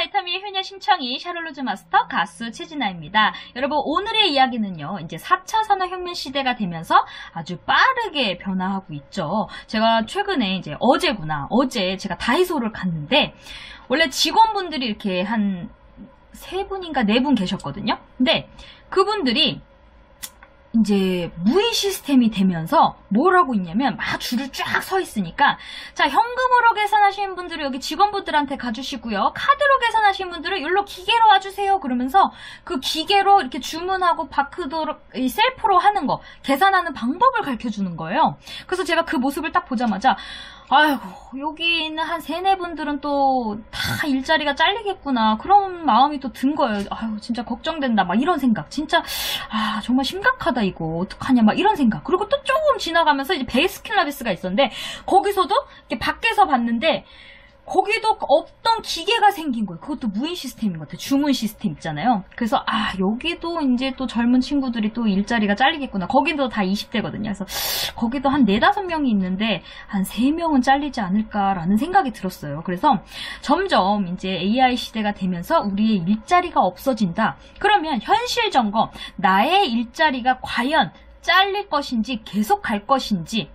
에타미의 효녀 신청이 샤를로즈 마스터 가수 최진아입니다. 여러분 오늘의 이야기는요. 이제 4차 산업혁명 시대가 되면서 아주 빠르게 변화하고 있죠. 제가 최근에 이제 어제 제가 다이소를 갔는데 원래 직원분들이 이렇게 한 3분인가 4분 계셨거든요. 근데 그분들이 이제 무인 시스템이 되면서 뭘 하고 있냐면 막 줄을 쫙 서 있으니까 자 현금으로 계산하시는 분들은 여기 직원분들한테 가주시고요. 카드로 계산하시는 분들은 여기로 기계로 와주세요. 그러면서 그 기계로 이렇게 주문하고 바크도 셀프로 하는 거 계산하는 방법을 가르쳐주는 거예요. 그래서 제가 그 모습을 딱 보자마자 아이고 여기 있는 한 3-4분들은 또 다 일자리가 잘리겠구나 그런 마음이 또 든 거예요. 아유 진짜 걱정된다 막 이런 생각 진짜 아 정말 심각하다 이거 어떡하냐 막 이런 생각. 그리고 또 조금 지나가면서 이제 베이스킨라빈스가 있었는데 거기서도 이렇게 밖에서 봤는데 거기도 없던 기계가 생긴 거예요. 그것도 무인 시스템인 것 같아요. 주문 시스템 있잖아요. 그래서 아 여기도 이제 또 젊은 친구들이 또 일자리가 잘리겠구나. 거기도 다 20대거든요. 그래서 거기도 한 4-5명이 있는데 한 3명은 잘리지 않을까라는 생각이 들었어요. 그래서 점점 이제 AI 시대가 되면서 우리의 일자리가 없어진다. 그러면 현실 점검 나의 일자리가 과연 잘릴 것인지 계속 갈 것인지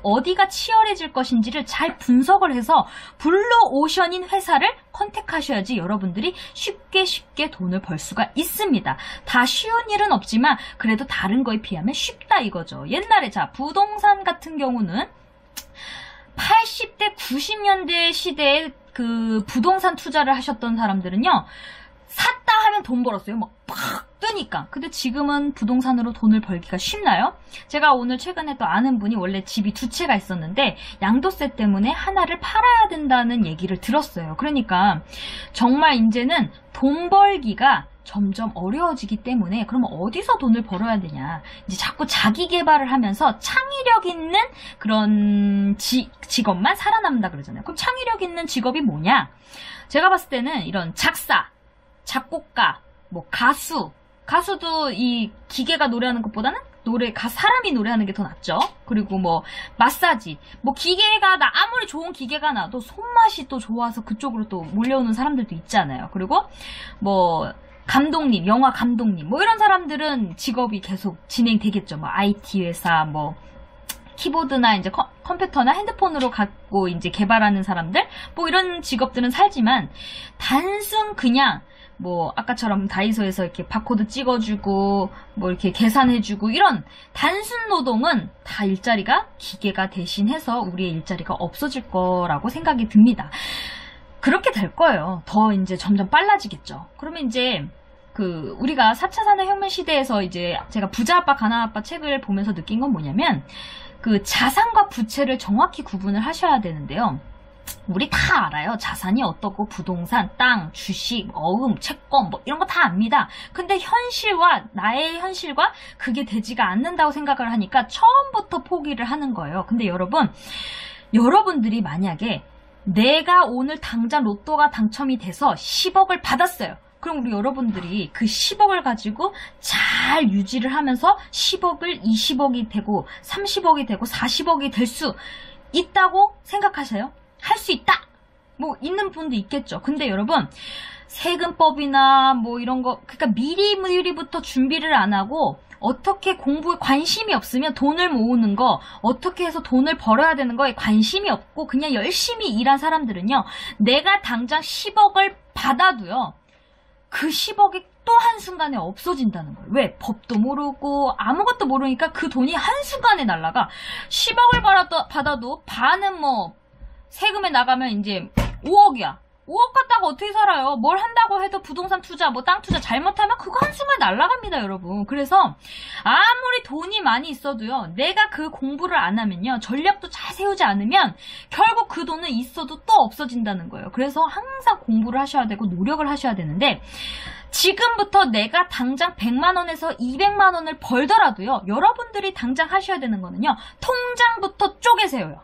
어디가 치열해질 것인지를 잘 분석을 해서 블루오션인 회사를 컨택하셔야지 여러분들이 쉽게 돈을 벌 수가 있습니다. 다 쉬운 일은 없지만 그래도 다른 거에 비하면 쉽다 이거죠. 옛날에 자 부동산 같은 경우는 80대 90년대 시대에 그 부동산 투자를 하셨던 사람들은요. 샀다 하면 돈 벌었어요. 막 팍 뜨니까. 근데 지금은 부동산으로 돈을 벌기가 쉽나요? 제가 오늘 최근에 또 아는 분이 원래 집이 2채가 있었는데 양도세 때문에 하나를 팔아야 된다는 얘기를 들었어요. 그러니까 정말 이제는 돈 벌기가 점점 어려워지기 때문에 그러면 어디서 돈을 벌어야 되냐. 이제 자꾸 자기 개발을 하면서 창의력 있는 그런 직업만 살아남는다 그러잖아요. 그럼 창의력 있는 직업이 뭐냐? 제가 봤을 때는 이런 작사, 작곡가, 뭐 가수도 이 기계가 노래하는 것보다는 사람이 노래하는 게 더 낫죠. 그리고 뭐 마사지, 뭐 기계가 아무리 좋은 기계가 나도 손맛이 또 좋아서 그쪽으로 또 몰려오는 사람들도 있잖아요. 그리고 뭐 감독님, 영화 감독님, 뭐 이런 사람들은 직업이 계속 진행되겠죠. 뭐 IT 회사, 뭐 키보드나 이제 컴퓨터나 핸드폰으로 갖고 이제 개발하는 사람들, 뭐 이런 직업들은 살지만 단순 그냥 뭐 아까처럼 다이소에서 이렇게 바코드 찍어주고 뭐 이렇게 계산해주고 이런 단순 노동은 다 일자리가 기계가 대신해서 우리의 일자리가 없어질 거라고 생각이 듭니다. 그렇게 될 거예요. 더 이제 점점 빨라지겠죠. 그러면 이제 그 우리가 4차 산업혁명 시대에서 이제 제가 부자 아빠 가난 아빠 책을 보면서 느낀 건 뭐냐면 그 자산과 부채를 정확히 구분을 하셔야 되는데요. 우리 다 알아요. 자산이 어떻고 부동산, 땅, 주식, 어음, 채권 뭐 이런 거 다 압니다. 근데 현실과 나의 현실과 그게 되지가 않는다고 생각을 하니까 처음부터 포기를 하는 거예요. 근데 여러분들이 만약에 내가 오늘 당장 로또가 당첨이 돼서 10억을 받았어요. 그럼 우리 여러분들이 그 10억을 가지고 잘 유지를 하면서 10억을 20억이 되고 30억이 되고 40억이 될 수 있다고 생각하세요? 할 수 있다! 뭐 있는 분도 있겠죠. 근데 여러분 세금법이나 뭐 이런 거 그러니까 미리부터 준비를 안 하고 어떻게 공부에 관심이 없으면 돈을 모으는 거 어떻게 해서 돈을 벌어야 되는 거에 관심이 없고 그냥 열심히 일한 사람들은요. 내가 당장 10억을 받아도요. 그 10억이 또 한순간에 없어진다는 거예요. 왜? 법도 모르고 아무것도 모르니까 그 돈이 한순간에 날아가. 10억을 받아도 반은 뭐 세금에 나가면 이제 5억이야. 5억 갖다가 어떻게 살아요? 뭘 한다고 해도 부동산 투자, 뭐 땅 투자 잘못하면 그거 한순간에 날아갑니다, 여러분. 그래서 아무리 돈이 많이 있어도요. 내가 그 공부를 안 하면요. 전략도 잘 세우지 않으면 결국 그 돈은 있어도 또 없어진다는 거예요. 그래서 항상 공부를 하셔야 되고 노력을 하셔야 되는데 지금부터 내가 당장 100만 원에서 200만 원을 벌더라도요. 여러분들이 당장 하셔야 되는 거는요. 통장부터 쪼개세요.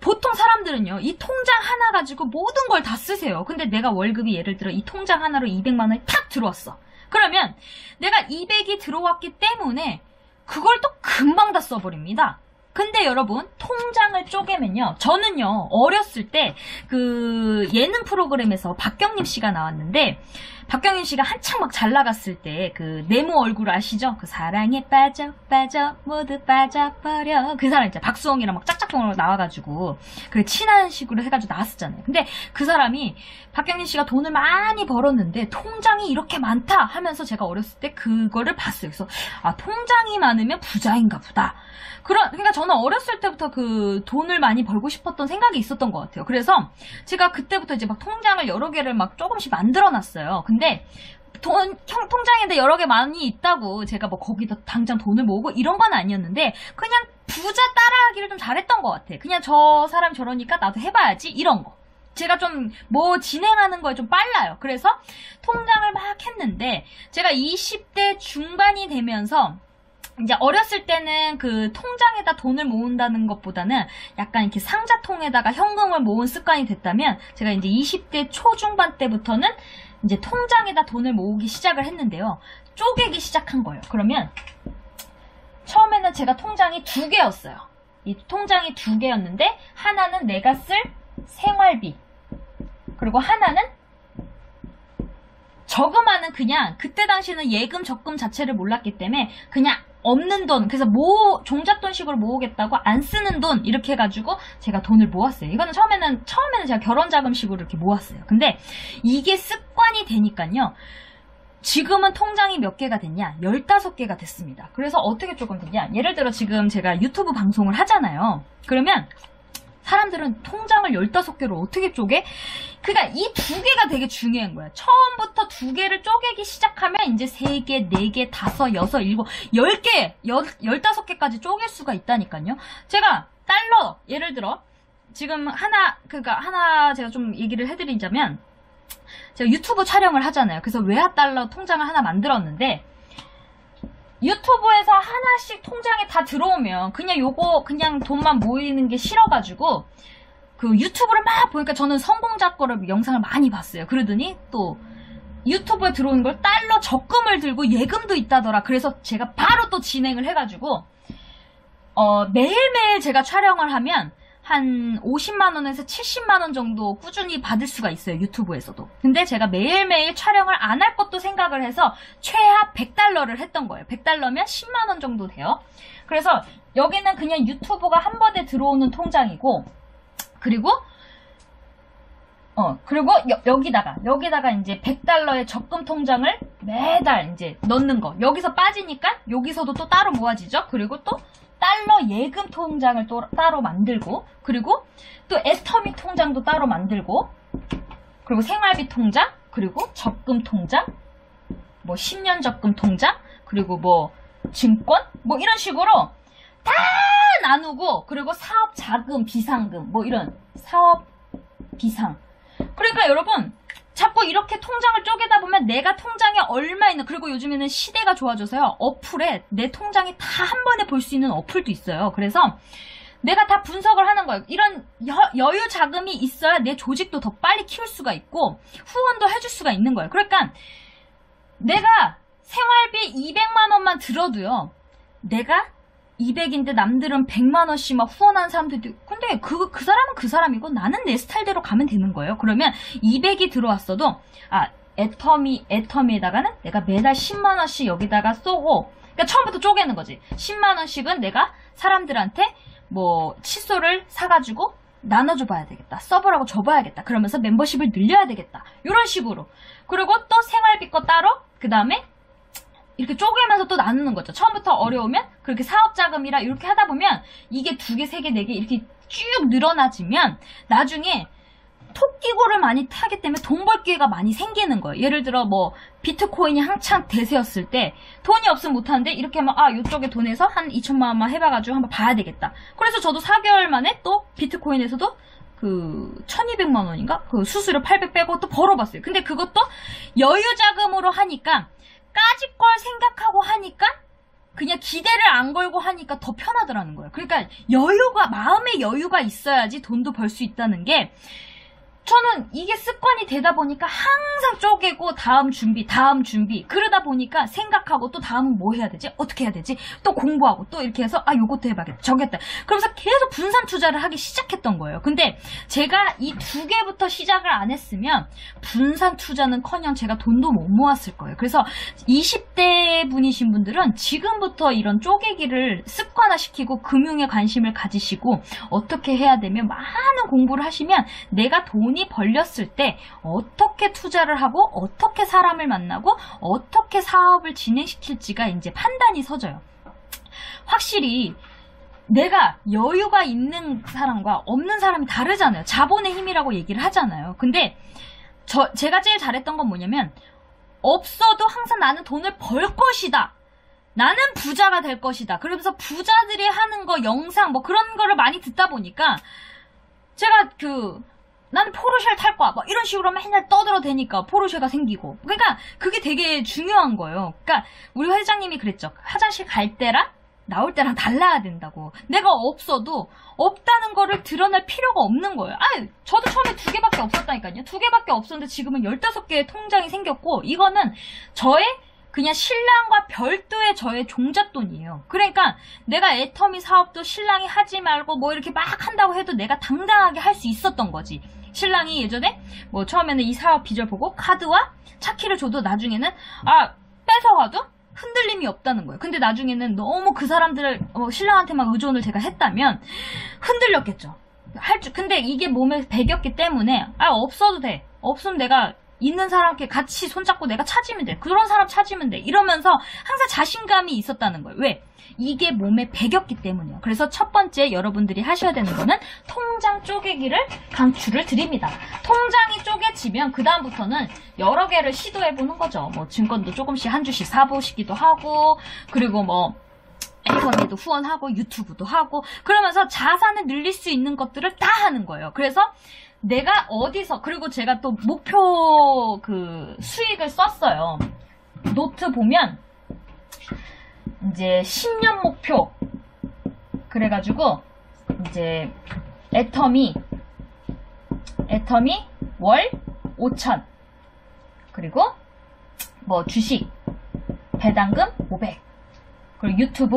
보통 사람들은요. 이 통장 하나 가지고 모든 걸 다 쓰세요. 근데 내가 월급이 예를 들어 이 통장 하나로 200만 원이 탁 들어왔어. 그러면 내가 200이 들어왔기 때문에 그걸 또 금방 다 써버립니다. 근데 여러분, 통장을 쪼개면요. 저는요, 어렸을 때 그 예능 프로그램에서 박경림 씨가 나왔는데, 박경림 씨가 한창 막 잘 나갔을 때 그 네모 얼굴 아시죠? 그 사랑에 빠져 모두 빠져버려 그 사람 있잖아. 박수홍이랑 막 짝짝꿍으로 나와가지고 그래 친한 식으로 해가지고 나왔었잖아요. 근데 그 사람이 박경림 씨가 돈을 많이 벌었는데 통장이 이렇게 많다 하면서 제가 어렸을 때 그거를 봤어요. 그래서 아, 통장이 많으면 부자인가 보다. 그러니까 저는 어렸을 때부터 그 돈을 많이 벌고 싶었던 생각이 있었던 것 같아요. 그래서 제가 그때부터 이제 막 통장을 여러 개를 막 조금씩 만들어 놨어요. 근데 통장인데 여러 개 많이 있다고 제가 뭐 거기다 당장 돈을 모으고 이런 건 아니었는데 그냥 부자 따라하기를 좀 잘했던 것 같아. 그냥 저 사람 저러니까 나도 해봐야지 이런 거. 제가 좀 뭐 진행하는 거에 좀 빨라요. 그래서 통장을 막 했는데 제가 20대 중반이 되면서 이제 어렸을 때는 그 통장에다 돈을 모은다는 것보다는 약간 이렇게 상자통에다가 현금을 모은 습관이 됐다면 제가 이제 20대 초중반 때부터는 이제 통장에다 돈을 모으기 시작을 했는데요. 쪼개기 시작한 거예요. 그러면 처음에는 제가 통장이 2개였어요. 이 통장이 2개였는데 하나는 내가 쓸 생활비 그리고 하나는 저금하는 그냥 그때 당시는 예금 적금 자체를 몰랐기 때문에 그냥 없는 돈 그래서 종잣돈식으로 모으겠다고 안 쓰는 돈 이렇게 해가지고 제가 돈을 모았어요. 이거는 처음에는 제가 결혼자금식으로 이렇게 모았어요. 근데 이게 습관이 되니까요. 지금은 통장이 몇 개가 됐냐? 15개가 됐습니다. 그래서 어떻게 조금 되냐? 예를 들어 지금 제가 유튜브 방송을 하잖아요. 그러면 사람들은 통장을 15개로 어떻게 쪼개? 그러니까 이 2개가 되게 중요한 거야. 처음부터 2개를 쪼개기 시작하면 이제 3개, 4개, 5, 6, 7, 10개, 15개까지 쪼갤 수가 있다니까요. 제가 달러, 예를 들어 지금 하나 제가 좀 얘기를 해드리자면 제가 유튜브 촬영을 하잖아요. 그래서 외화 달러 통장을 하나 만들었는데 유튜브에서 하나씩 통장에 다 들어오면 그냥 돈만 모이는 게 싫어가지고 그 유튜브를 막 보니까 저는 성공자 거를 영상을 많이 봤어요. 그러더니 또 유튜브에 들어오는 걸 달러 적금을 들고 예금도 있다더라. 그래서 제가 바로 또 진행을 해가지고 매일매일 제가 촬영을 하면 한 50만원에서 70만원 정도 꾸준히 받을 수가 있어요. 유튜브에서도. 근데 제가 매일매일 촬영을 안 할 것도 생각을 해서 최하 100달러를 했던 거예요. 100달러면 10만원 정도 돼요. 그래서 여기는 그냥 유튜브가 한 번에 들어오는 통장이고 그리고 여기다가 이제 100달러의 적금 통장을 매달 이제 넣는 거. 여기서 빠지니까 여기서도 또 따로 모아지죠. 그리고 또 달러 예금 통장을 또 따로 만들고 그리고 또 애터미 통장도 따로 만들고 그리고 생활비 통장 그리고 적금 통장 뭐 10년 적금 통장 그리고 뭐 증권 뭐 이런 식으로 다 나누고 그리고 사업 자금 비상금 뭐 이런 사업 비상 그러니까 여러분 자꾸 이렇게 통장을 쪼개다 보면 내가 통장에 얼마 있는 그리고 요즘에는 시대가 좋아져서요. 어플에 내 통장이 다 한 번에 볼 수 있는 어플도 있어요. 그래서 내가 다 분석을 하는 거예요. 이런 여유 자금이 있어야 내 조직도 더 빨리 키울 수가 있고 후원도 해줄 수가 있는 거예요. 그러니까 내가 생활비 200만 원만 들어도요. 내가 200인데 남들은 100만원씩 막 후원하는 사람들도 있고 근데 그 사람은 그 사람이고 나는 내 스타일대로 가면 되는 거예요. 그러면 200이 들어왔어도 애터미에다가는 내가 매달 10만원씩 여기다가 쏘고 그러니까 처음부터 쪼개는 거지. 10만원씩은 내가 사람들한테 뭐 칫솔을 사가지고 나눠줘 봐야 되겠다. 서버라고 줘봐야겠다. 그러면서 멤버십을 늘려야 되겠다. 이런 식으로. 그리고 또 생활비 거 따로 그 다음에 이렇게 쪼개면서 또 나누는 거죠. 처음부터 어려우면 그렇게 사업자금이라 이렇게 하다 보면 이게 2개, 3개, 4개 이렇게 쭉 늘어나지면 나중에 토끼고를 많이 타기 때문에 돈 벌 기회가 많이 생기는 거예요. 예를 들어 뭐 비트코인이 한창 대세였을 때 돈이 없으면 못하는데 이렇게 하면 이쪽에 돈에서 한 2천만 원만 해봐가지고 한번 봐야 되겠다. 그래서 저도 4개월 만에 또 비트코인에서도 그 1200만 원인가? 그 수수료 800 빼고 또 벌어봤어요. 근데 그것도 여유자금으로 하니까 까짓 걸 생각하고 하니까 그냥 기대를 안 걸고 하니까 더 편하더라는 거예요. 그러니까 마음의 여유가 있어야지 돈도 벌 수 있다는 게 저는 이게 습관이 되다 보니까 항상 쪼개고 다음 준비 그러다 보니까 생각하고 또 다음은 뭐 해야 되지? 어떻게 해야 되지? 또 공부하고 또 이렇게 해서 요것도 해봐야겠다 저겠다 그러면서 계속 분산 투자를 하기 시작했던 거예요. 근데 제가 이 두 개부터 시작을 안 했으면 분산 투자는커녕 제가 돈도 못 모았을 거예요. 그래서 20대 분이신 분들은 지금부터 이런 쪼개기를 습관화시키고 금융에 관심을 가지시고 어떻게 해야 되면 많은 공부를 하시면 내가 돈이 벌렸을 때 어떻게 투자를 하고 어떻게 사람을 만나고 어떻게 사업을 진행시킬지가 이제 판단이 서져요. 확실히 내가 여유가 있는 사람과 없는 사람이 다르잖아요. 자본의 힘이라고 얘기를 하잖아요. 근데 제가 제일 잘했던 건 뭐냐면 없어도 항상 나는 돈을 벌 것이다. 나는 부자가 될 것이다. 그러면서 부자들이 하는 거 영상 뭐 그런 거를 많이 듣다 보니까 제가 나는 포르쉐를 탈 거야. 뭐 이런 식으로 맨날 떠들어대니까 포르쉐가 생기고. 그러니까 그게 되게 중요한 거예요. 그러니까 우리 회장님이 그랬죠. 화장실 갈 때랑 나올 때랑 달라야 된다고. 내가 없어도 없다는 거를 드러낼 필요가 없는 거예요. 저도 처음에 2개밖에 없었다니까요. 2개밖에 없었는데 지금은 15개의 통장이 생겼고 이거는 저의 그냥 신랑과 별도의 저의 종잣돈이에요. 그러니까 내가 애터미 사업도 신랑이 하지 말고 뭐 이렇게 막 한다고 해도 내가 당당하게 할 수 있었던 거지. 신랑이 예전에 뭐 처음에는 이 사업 비전 보고 카드와 차키를 줘도 나중에는 뺏어가도 흔들림이 없다는 거예요. 근데 나중에는 너무 그 사람들을 신랑한테만 의존을 제가 했다면 흔들렸겠죠. 근데 이게 몸에 배겼기 때문에 없어도 돼. 없으면 내가 있는 사람께 같이 손잡고 내가 찾으면 돼. 그런 사람 찾으면 돼. 이러면서 항상 자신감이 있었다는 거예요. 왜? 이게 몸에 배겼기 때문이에요. 그래서 첫 번째 여러분들이 하셔야 되는 거는 통장 쪼개기를 강추를 드립니다. 통장이 쪼개지면 그 다음부터는 여러 개를 시도해보는 거죠. 뭐 증권도 조금씩 한 주씩 사보시기도 하고 그리고 뭐 애터미도 후원하고 유튜브도 하고 그러면서 자산을 늘릴 수 있는 것들을 다 하는 거예요. 그래서 내가 어디서 그리고 제가 또 목표 수익을 썼어요. 노트 보면 이제 10년 목표 그래가지고 이제 애터미 월 5,000 그리고 뭐 주식 배당금 500 그리고 유튜브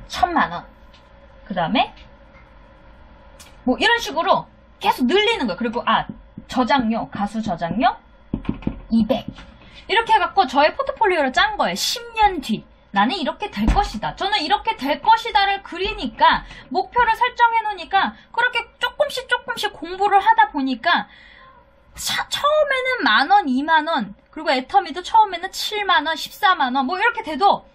1,000만원 그 다음에 뭐 이런 식으로 계속 늘리는 거예요. 그리고 저장료 가수 저장료 200 이렇게 해갖고 저의 포트폴리오를 짠 거예요. 10년 뒤 나는 이렇게 될 것이다. 저는 이렇게 될 것이다를 그리니까 목표를 설정해 놓으니까 그렇게 조금씩 공부를 하다 보니까 처음에는 10,000원, 20,000원 그리고 애터미도 처음에는 70,000원, 140,000원 뭐 이렇게 돼도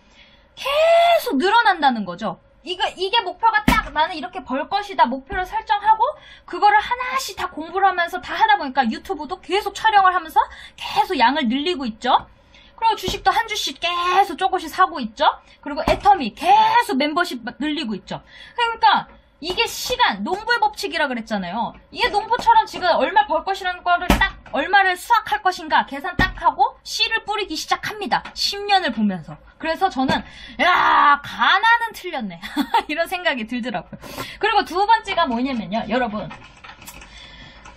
계속 늘어난다는 거죠. 이게 목표가 딱 나는 이렇게 벌 것이다 목표를 설정하고 그거를 하나씩 다 공부를 하면서 다 하다 보니까 유튜브도 계속 촬영을 하면서 계속 양을 늘리고 있죠. 그리고 주식도 한 주씩 계속 조금씩 사고 있죠. 그리고 애터미 계속 멤버십 늘리고 있죠. 그러니까 이게 시간, 농부의 법칙이라 그랬잖아요. 이게 농부처럼 지금 얼마 벌 것이라는 거를 딱 얼마를 수확할 것인가 계산 딱 하고 씨를 뿌리기 시작합니다. 10년을 보면서. 그래서 저는 가나는 틀렸네. 이런 생각이 들더라고요. 그리고 두 번째가 뭐냐면요. 여러분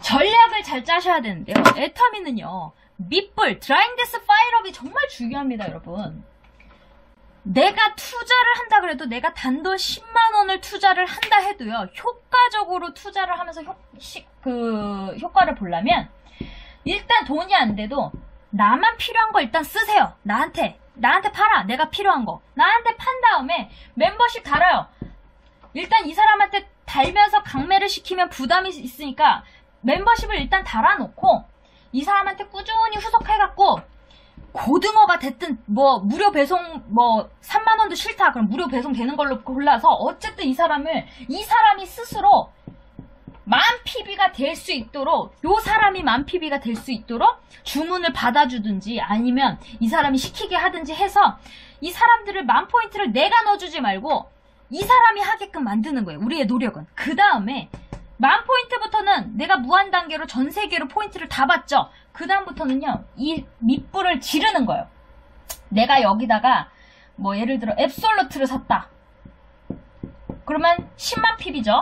전략을 잘 짜셔야 되는데요. 애터미는요. 밑불, 드라잉데스 파일업이 정말 중요합니다. 여러분. 내가 투자를 한다 그래도 내가 단돈 10만원을 투자를 한다 해도요. 효과적으로 투자를 하면서 효과를 보려면 일단 돈이 안 돼도 나만 필요한 거 일단 쓰세요. 나한테 팔아. 내가 필요한 거. 나한테 판 다음에 멤버십 달아요. 일단 이 사람한테 달면서 강매를 시키면 부담이 있으니까 멤버십을 일단 달아놓고 이 사람한테 꾸준히 후속해갖고 고등어가 됐든 뭐 무료 배송 뭐 3만원도 싫다 그럼 무료 배송 되는 걸로 골라서 어쨌든 이 사람이 스스로 만 PB가 될 수 있도록 요 사람이 만 PB가 될 수 있도록 주문을 받아주든지 아니면 이 사람이 시키게 하든지 해서 이 사람들을 만 포인트를 내가 넣어주지 말고 이 사람이 하게끔 만드는 거예요. 우리의 노력은. 그 다음에 만 포인트부터는 내가 무한 단계로 전 세계로 포인트를 다 받죠. 그 다음부터는요. 이 밑불을 지르는 거예요. 내가 여기다가 뭐 예를 들어 앱솔루트를 샀다. 그러면 10만 PB죠.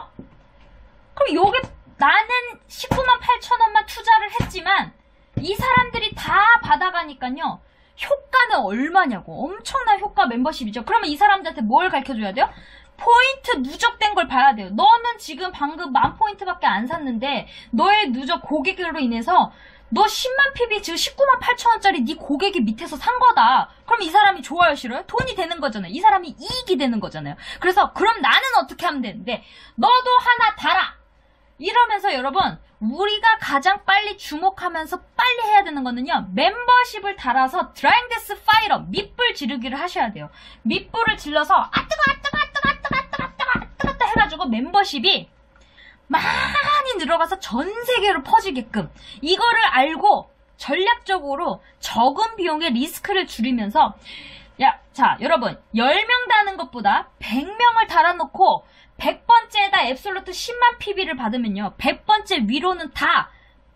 그럼 요게 나는 19만 8천 원만 투자를 했지만 이 사람들이 다 받아가니까요. 효과는 얼마냐고. 엄청난 효과 멤버십이죠. 그러면 이 사람들한테 뭘 가르쳐줘야 돼요? 포인트 누적된 걸 봐야 돼요. 너는 지금 방금 10,000포인트밖에 안 샀는데 너의 누적 고객으로 인해서 너 10만 PB 즉 19만 8천 원짜리 네 고객이 밑에서 산 거다. 그럼 이 사람이 좋아요 싫어요? 돈이 되는 거잖아요. 이 사람이 이익이 되는 거잖아요. 그래서 그럼 나는 어떻게 하면 되는데 너도 하나 달아. 이러면서 여러분 우리가 가장 빨리 주목하면서 빨리 해야 되는 거는요. 멤버십을 달아서 드라잉 데스 파이러 밑불 지르기를 하셔야 돼요. 밑불을 질러서 뜨거 해가지고 멤버십이 많이 늘어가서 전 세계로 퍼지게끔 이거를 알고 전략적으로 적은 비용의 리스크를 줄이면서 자 여러분 10명 다는 것보다 100명을 달아놓고 100번째에다 앱솔루트 10만 PB를 받으면요. 100번째 위로는 다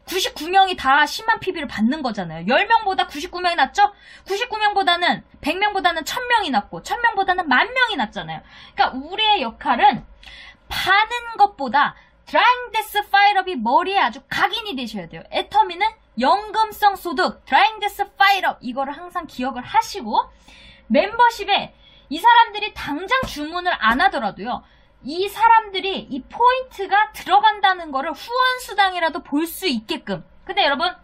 99명이 다 10만 PB를 받는 거잖아요. 10명보다 99명이 낫죠? 99명보다는 100명보다는 1000명이 낫고 1000명보다는 10,000명이 낫잖아요. 그러니까 우리의 역할은 파는 것보다 드라잉 데스 파일업이 머리에 아주 각인이 되셔야 돼요. 애터미는 연금성 소득, 드라잉 데스 파일업 이거를 항상 기억을 하시고 멤버십에 이 사람들이 당장 주문을 안 하더라도요. 이 사람들이 이 포인트가 들어간다는 거를 후원수당이라도 볼 수 있게끔. 근데 여러분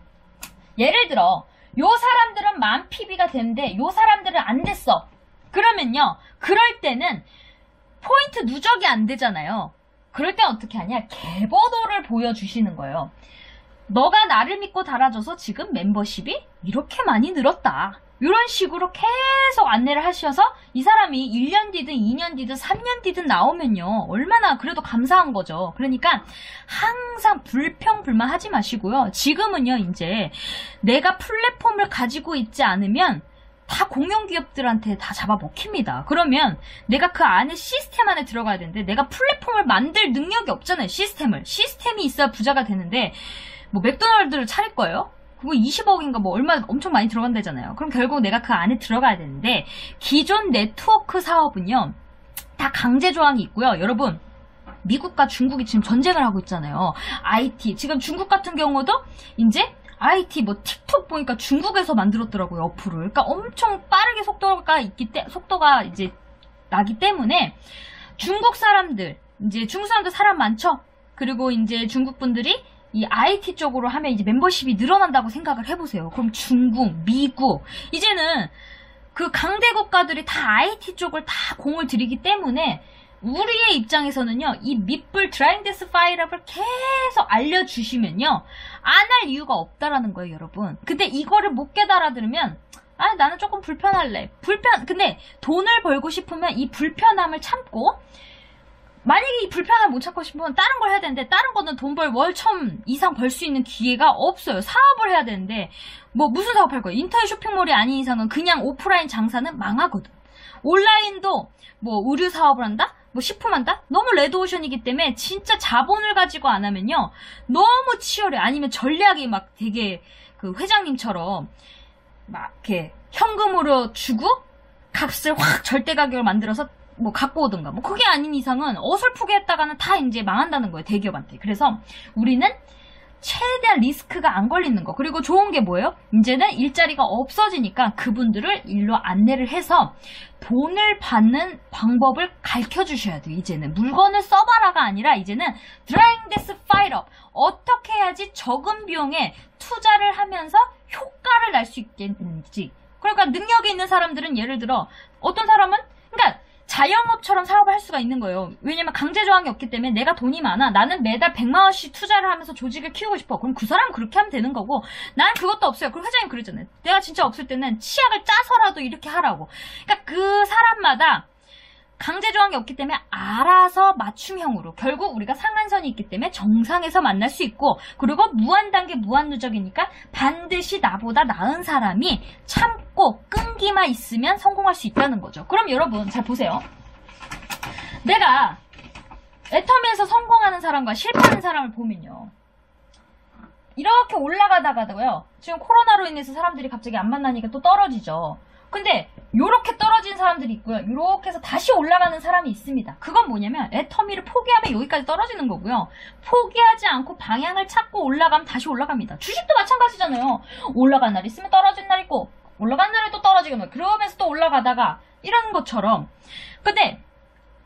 예를 들어 요 사람들은 10,000 PB가 됐는데 요 사람들은 안 됐어. 그러면요. 그럴 때는 포인트 누적이 안 되잖아요. 그럴 땐 어떻게 하냐? 개버도를 보여주시는 거예요. 너가 나를 믿고 달아줘서 지금 멤버십이 이렇게 많이 늘었다. 이런 식으로 계속 안내를 하셔서 이 사람이 1년 뒤든 2년 뒤든 3년 뒤든 나오면요. 얼마나 그래도 감사한 거죠. 그러니까 항상 불평불만 하지 마시고요. 지금은요. 이제 내가 플랫폼을 가지고 있지 않으면 다 공용기업들한테 다 잡아먹힙니다. 그러면 내가 그 안에 시스템 안에 들어가야 되는데 내가 플랫폼을 만들 능력이 없잖아요. 시스템이 있어야 부자가 되는데 뭐 맥도날드를 차릴 거예요? 그거 20억인가 뭐 얼마 엄청 많이 들어간다잖아요. 그럼 결국 내가 그 안에 들어가야 되는데 기존 네트워크 사업은요. 다 강제 조항이 있고요. 여러분 미국과 중국이 지금 전쟁을 하고 있잖아요. IT 지금 중국 같은 경우도 이제 IT 뭐 틱톡 보니까 중국에서 만들었더라고요. 어플을. 그러니까 엄청 빠르게 속도가 이제 나기 때문에 중국 사람들 이제 중국 사람들 사람 많죠. 그리고 이제 중국 분들이 이 IT 쪽으로 하면 이제 멤버십이 늘어난다고 생각을 해보세요. 그럼 중국, 미국 이제는 그 강대 국가들이 다 IT 쪽을 다 공을 들이기 때문에 우리의 입장에서는요. 이 밑불 드라잉 데스 파일업을 계속 알려주시면요. 안 할 이유가 없다라는 거예요. 여러분. 근데 이거를 못 깨달아들으면 나는 조금 불편할래. 근데 돈을 벌고 싶으면 이 불편함을 참고 만약에 이 불편함을 못 참고 싶으면 다른 걸 해야 되는데 다른 거는 돈 벌 월 1,000 이상 벌 수 있는 기회가 없어요. 사업을 해야 되는데 뭐 무슨 사업 할 거예요? 인터넷 쇼핑몰이 아닌 이상은 그냥 오프라인 장사는 망하거든. 온라인도 뭐 의류 사업을 한다? 뭐 식품한다? 너무 레드오션이기 때문에 진짜 자본을 가지고 안 하면요. 너무 치열해. 아니면 전략이 막 되게 그 회장님처럼 막 이렇게 현금으로 주고 값을 확 절대 가격을 만들어서 뭐 갖고 오든가 뭐 그게 아닌 이상은 어설프게 했다가는 다 이제 망한다는 거예요. 대기업한테. 그래서 우리는 최대한 리스크가 안 걸리는 거. 그리고 좋은 게 뭐예요? 이제는 일자리가 없어지니까 그분들을 일로 안내를 해서 돈을 받는 방법을 가르쳐 주셔야 돼요. 이제는 물건을 써봐라가 아니라 이제는 드라잉 데스 파일업 어떻게 해야지 적은 비용에 투자를 하면서 효과를 낼 수 있겠는지. 그러니까 능력이 있는 사람들은 예를 들어 어떤 사람은 그러니까 자영업처럼 사업을 할 수가 있는 거예요. 왜냐면 강제 조항이 없기 때문에 내가 돈이 많아. 나는 매달 100만 원씩 투자를 하면서 조직을 키우고 싶어. 그럼 그 사람은 그렇게 하면 되는 거고 난 그것도 없어요. 그럼 회장님 그러잖아요. 내가 진짜 없을 때는 치약을 짜서라도 이렇게 하라고. 그러니까 그 사람마다 강제 조항이 없기 때문에 알아서 맞춤형으로 결국 우리가 상한선이 있기 때문에 정상에서 만날 수 있고 그리고 무한단계 무한누적이니까 반드시 나보다 나은 사람이 참고 끈기만 있으면 성공할 수 있다는 거죠. 그럼 여러분 잘 보세요. 내가 애터미에서 성공하는 사람과 실패하는 사람을 보면요. 이렇게 올라가다가도요. 지금 코로나로 인해서 사람들이 갑자기 안 만나니까 또 떨어지죠. 근데 요렇게 떨어진 사람들이 있고요. 요렇게 해서 다시 올라가는 사람이 있습니다. 그건 뭐냐면 애터미를 포기하면 여기까지 떨어지는 거고요. 포기하지 않고 방향을 찾고 올라가면 다시 올라갑니다. 주식도 마찬가지잖아요. 올라간 날 있으면 떨어진 날 있고 올라간 날에 또 떨어지고 그러면서 또 올라가다가 이런 것처럼. 근데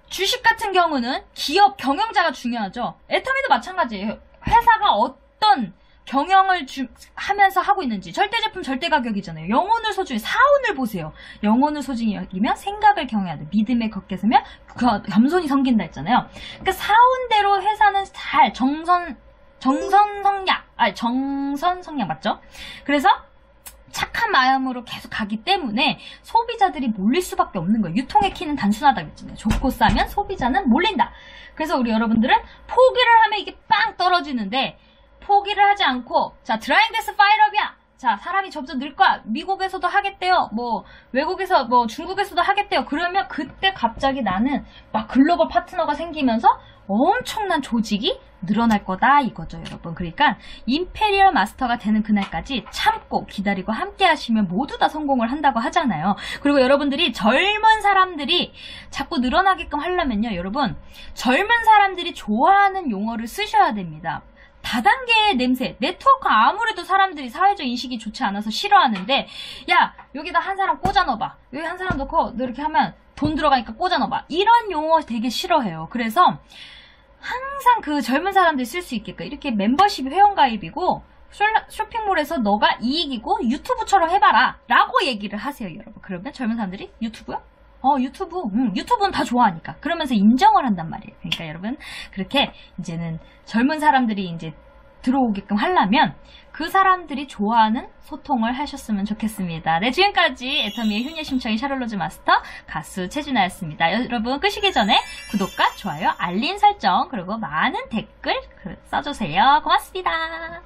주식 같은 경우는 기업 경영자가 중요하죠. 애터미도 마찬가지예요. 회사가 어떤 경영을 하면서 하고 있는지. 절대제품 절대가격이잖아요. 영혼을 소중히 사운을 보세요. 영혼을 소중히 여기면 생각을 경해야 돼. 믿음에 걷게 서면 겸손이 섬긴다 했잖아요. 그러니까 사운대로 회사는 잘 정선 성향 맞죠? 그래서 착한 마음으로 계속 가기 때문에 소비자들이 몰릴 수밖에 없는 거예요. 유통의 키는 단순하다고 했잖아요. 좋고 싸면 소비자는 몰린다. 그래서 우리 여러분들은 포기를 하면 이게 빵 떨어지는데 포기를 하지 않고 자 드라잉 데스 파이럽이야. 자 사람이 점점 늘 거야. 미국에서도 하겠대요. 뭐 외국에서 뭐 중국에서도 하겠대요. 그러면 그때 갑자기 나는 막 글로벌 파트너가 생기면서 엄청난 조직이 늘어날 거다 이거죠 여러분. 그러니까 임페리얼 마스터가 되는 그날까지 참고 기다리고 함께 하시면 모두 다 성공을 한다고 하잖아요. 그리고 여러분들이 젊은 사람들이 자꾸 늘어나게끔 하려면요 여러분 젊은 사람들이 좋아하는 용어를 쓰셔야 됩니다. 다단계의 냄새, 네트워크 아무래도 사람들이 사회적 인식이 좋지 않아서 싫어하는데 야 여기다 한 사람 꽂아 넣어봐. 여기 한 사람 넣고 너 이렇게 하면 돈 들어가니까 꽂아 넣어봐. 이런 용어 되게 싫어해요. 그래서 항상 그 젊은 사람들이 쓸 수 있게끔 이렇게 멤버십 회원가입이고 쇼핑몰에서 너가 이익이고 유튜브처럼 해봐라 라고 얘기를 하세요 여러분. 그러면 젊은 사람들이 유튜브요? 유튜브는 다 좋아하니까 그러면서 인정을 한단 말이에요. 그러니까 여러분 그렇게 이제는 젊은 사람들이 이제 들어오게끔 하려면 그 사람들이 좋아하는 소통을 하셨으면 좋겠습니다. 네, 지금까지 애터미의 효녀 심청인 샤를로즈 마스터 가수 최진아였습니다. 여러분 끄시기 전에 구독과 좋아요, 알림 설정 그리고 많은 댓글 써주세요. 고맙습니다.